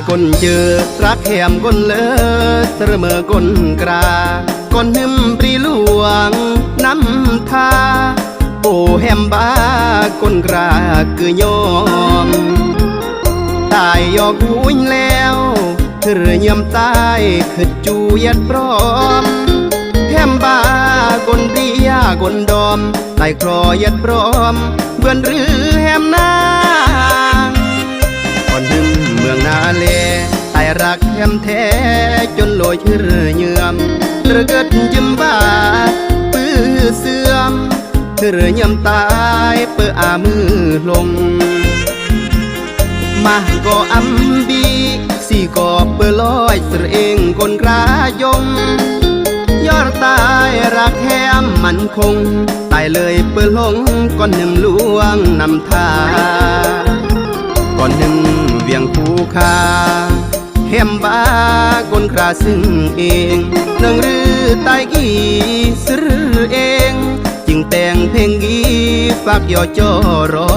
คนเจอรักแหมคนเลิศเสมอคนกราคนหึมปรีหลวงน้ำทาโอ้แหมบ้าคนกราคือยอมตายยอกหุยแล้วเธอยำตายคือจูยัดพร้อมแหมบ้าคนเดียคนดอมตายครอยัดพร้อมเบื่อนหรือแหมนางคนหึมเมืองนาเลตายรักแหมแท้จนลอยชื่อเยื่อมเธอเกิดยิ้มบ้าปื้อเสื่อมเธอยำตายเปื้ออามือลงมาก็อำบีสี่ก็เปื้อลอยเสเองคนรายงยอดตายรักแหมมันคงตายเลยเปื้อลงก้อนหนึ่งลวงนำทาก้อนหนึ่งเวียงภูคาแหมบ้าคนคราซึ่งเองหนึ่งหรือตายกี่ซื้อเองจึงแต่งเพลงกีฝากย่อจอรอ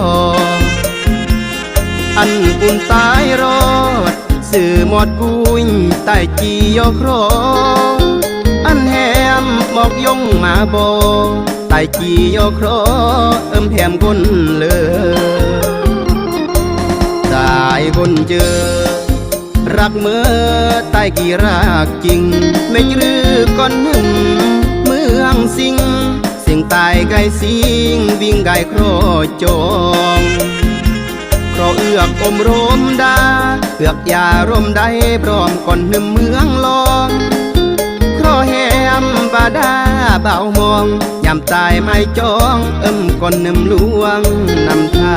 อันปุ่นตายรอดสื่อหมดกุยใต้จียอครออันแหมหมอกยงมาบอใต้จียอครอแหมคนเลยตายคนเจอรักเมื่อใต้กี่รักจริงไม่หรือก้อนหนึ่งเมืองสิงสิ่งตายไก่สิงวิ่งไก่ครอจองครอเอือกอมรมดาเอือกยารมได้พร้อมก่อนหนึ่งเมืองลองครอแหมบาดาเบามองยามตายไม่จองก่อนหนึ่งลวงนำทา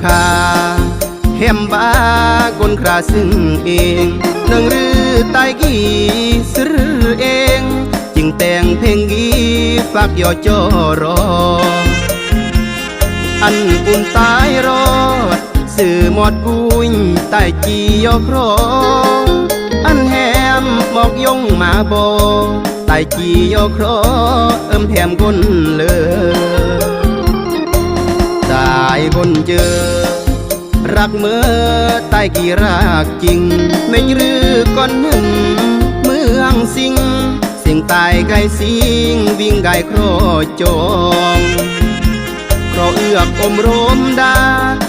คาแหมบ้าคนคราซึ่งเองหนึ่งหรือตายกี่ซื้อเองจึงแต่งเพลงกีฝากย่อจอรออันปุ่นตายรอดสื่อหมดกุยใต้จียอครออันแหมหมอกยงมาบอใต้จียอครอแหมคนเลยตายคนเจอรักเมื่อตายกี่รักจริงไม่หรือก้อนหนึ่งเมืองสิงสิ่งตายไก่สิงวิ่งไก่ครอจองครอเอือกอมรมดา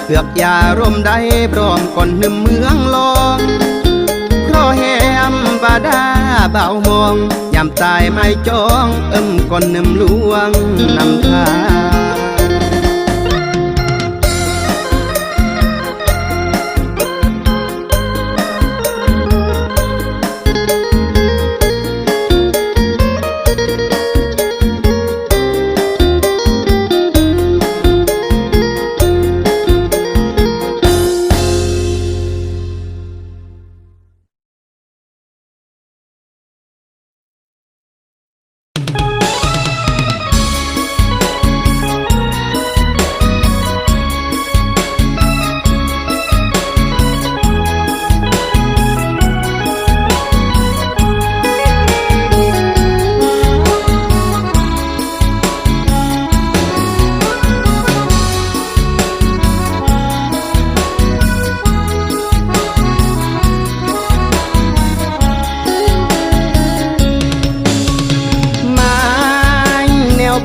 เอือกยารมได้พร้อมก่อนหนึ่งเมืองลองครอแหมบาดาเบามองยามตายไม่จองก่อนหนึ่งลวงนำทา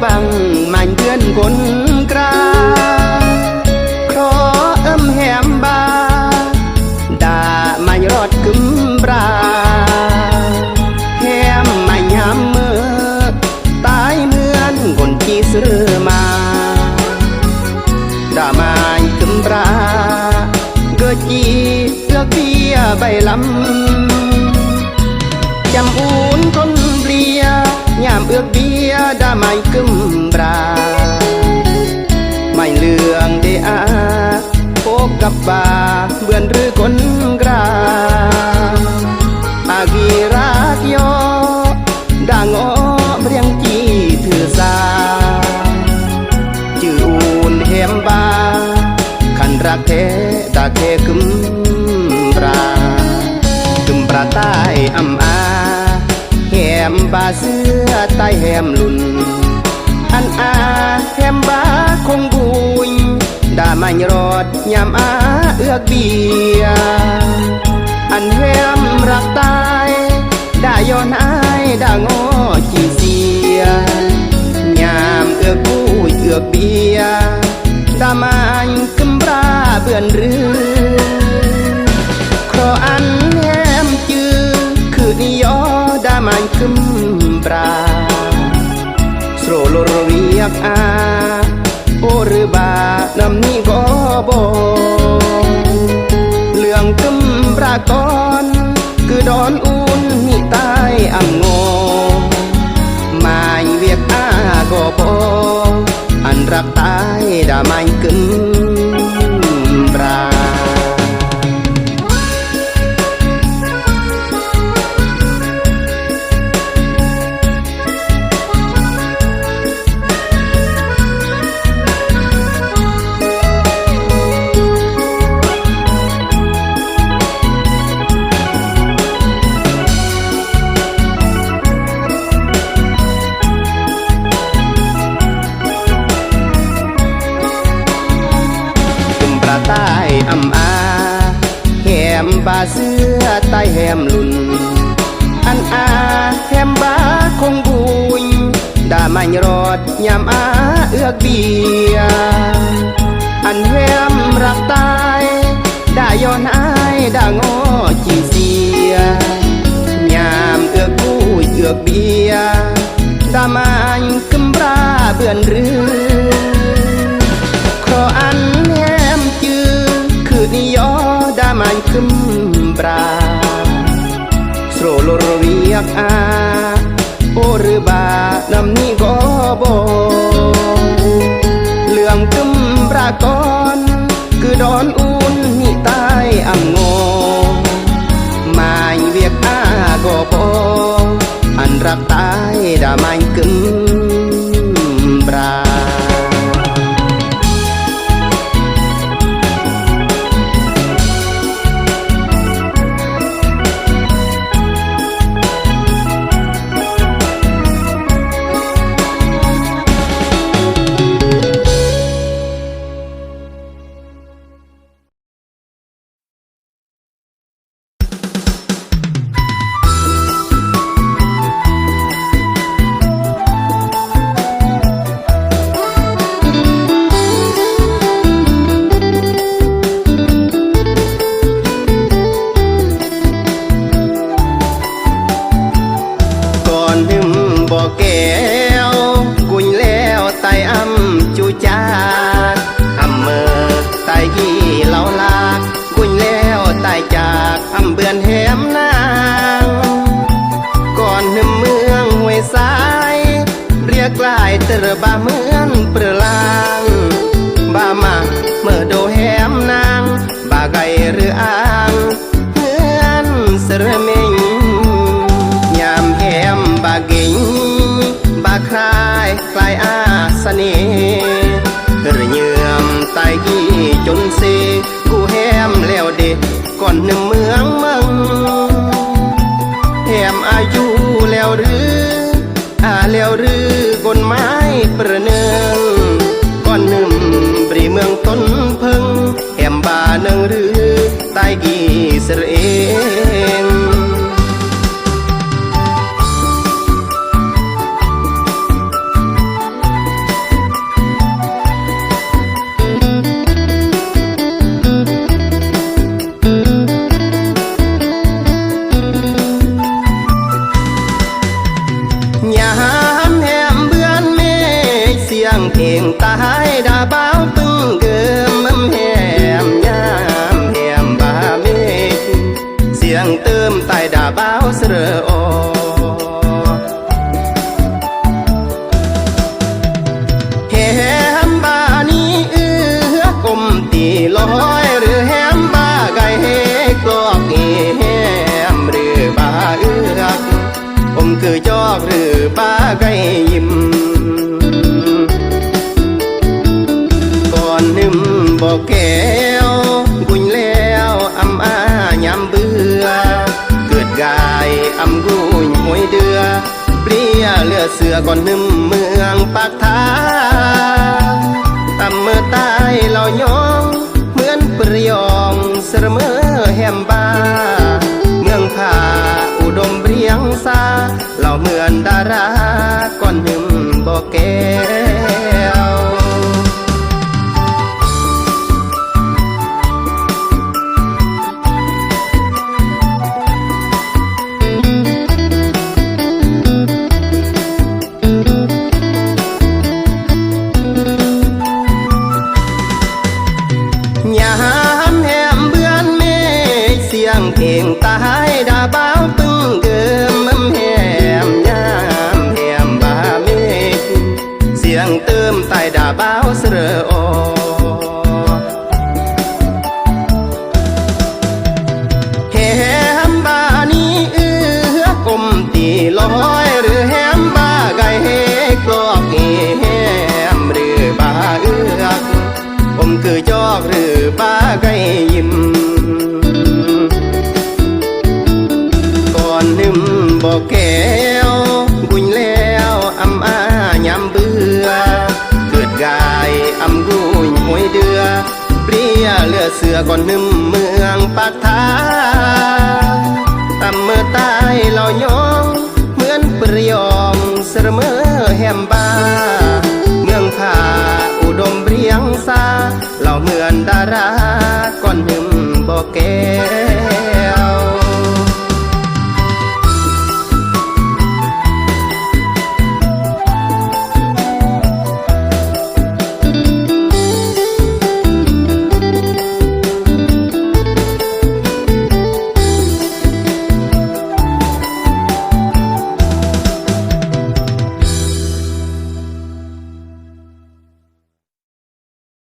บังมันเพื่อนคนกลางครอแหมบาด่ามันรอดกึมปราแหมมันยามเมื่อตายเหมือนคนที่ซื้อมาด่ามันกึมปราเกิดจีเลือกเบียใบลำจำอุ่นคนเปลี่ยยามเอือกเบียด่าไม่กึมปราไม่เลืองเดอาพบกับบาเบือน กเทตากเทกึมปรากึมปราใต้อำอาแหมบาเสื้อใต้แหมลุ่นอันอาแหมบาคงบุยดามันรอดยามอาเอือกเบียอันแหมรักตายได้ย้อนอายได้งอจีเสียยามเอือกบุยเอือกเบียดามันกึมปราเบื่อนรือครออันแหมจือคือนิยอดามันกึมปราโสโลรเวียกอาโอหรือบานำนี้ก็บ่เรื่องกึมปรากรคือดอนอุ่นนี่ใต้อ่ำงอมาเวียกอาก็บ่อันรักตายดามันกึมปราใต้อำอาแหมบาเสื้อใต้แหมลุ่นอันอาแหมบาคงบุยดามันรอดยามอาเอือกเบียอันแหมรักตายได้ย้อนอายได้งอจีเสียยามเอือกบุยเอือกเบียดามันกึมปราเบื่อนรือครออันนิยอดามันกึมปราโสโลรเวียกอาโอหรือบานำนี้ก็บ่เรื่องกึมปรากรคือดอนอุ่นนี่ใต้อ่ำงอมาเวียกอาก็บ่อันรักตายดามันกึมปราแก้วกุญแล้วไตอำจูจาอำเมอไตกี่เหล่าลากกุญแล้วไตจากอำเบือนแหมนางก่อนหนึ่งเมืองห้วยสายเรียกลายเตอร์บาเหมือนเปลือลางบามาเมื่อโดแหมนางบาไก่หรืออ่างเฮือนเสรเมงยามแหมบาเก่งบาคลายคลายอาสเน่เรือเยื่อมไตกี้จนเซกูแหมแล้วเด็กก่อนหนึ่งเมืองมึงแหมอายุแล้วหรือแล้วหรือกฎหมายประเนืองก่อนหนึ่งปรีเมืองต้นพึงแหมบาหนึ่งหรือไตกี้เสรเองเพลงตายดาบ้าวตึงเกิมมแหมยามแหมบาเมฆเสียงเติมตายดาบ้าวเสรอแหมบานี้เอื้อกลมตีลอยหรือแหมบาไก่กลอกแหมหรือบาเอื้อกผมคือจอกหรือบาไก่ยิ้มบ่แก้ว กายอำกุยมวยเดือเปรี้ยเลือเสือก่อนนึ่มเมืองปากทางตำเมื่อตายเรายองเหมือนเปรียองเสมอแหมบาเมืองผาอุดมเรียงสาเราเหมือนดาราก่อนนึ่มบ่แก้วเพลงตายดาบ้าวปึ้งเกิมมั่มแหมยามแหมบาเมฆเสียงเติมตายดาบ้าวเสรอแหมบานี้กลมตีลอยหรือแหมบาไก่เฮกลอกแหมหรือบาผมคือจอกหรือบาไก่ยิ้มนึ่มบ่แก้วบุญแล้วอำอายำเบื่อเกิดกายอำกุยมวยเดือเปรี้ยเลือเสือก่อนนึ่มเมืองปากทางตำเมื่อตายเรายองเหมือนเปรียองเสมอแหมบาเมืองผาอุดมเรียงสาเราเหมือนดาราก่อนนึ่มบ่แก้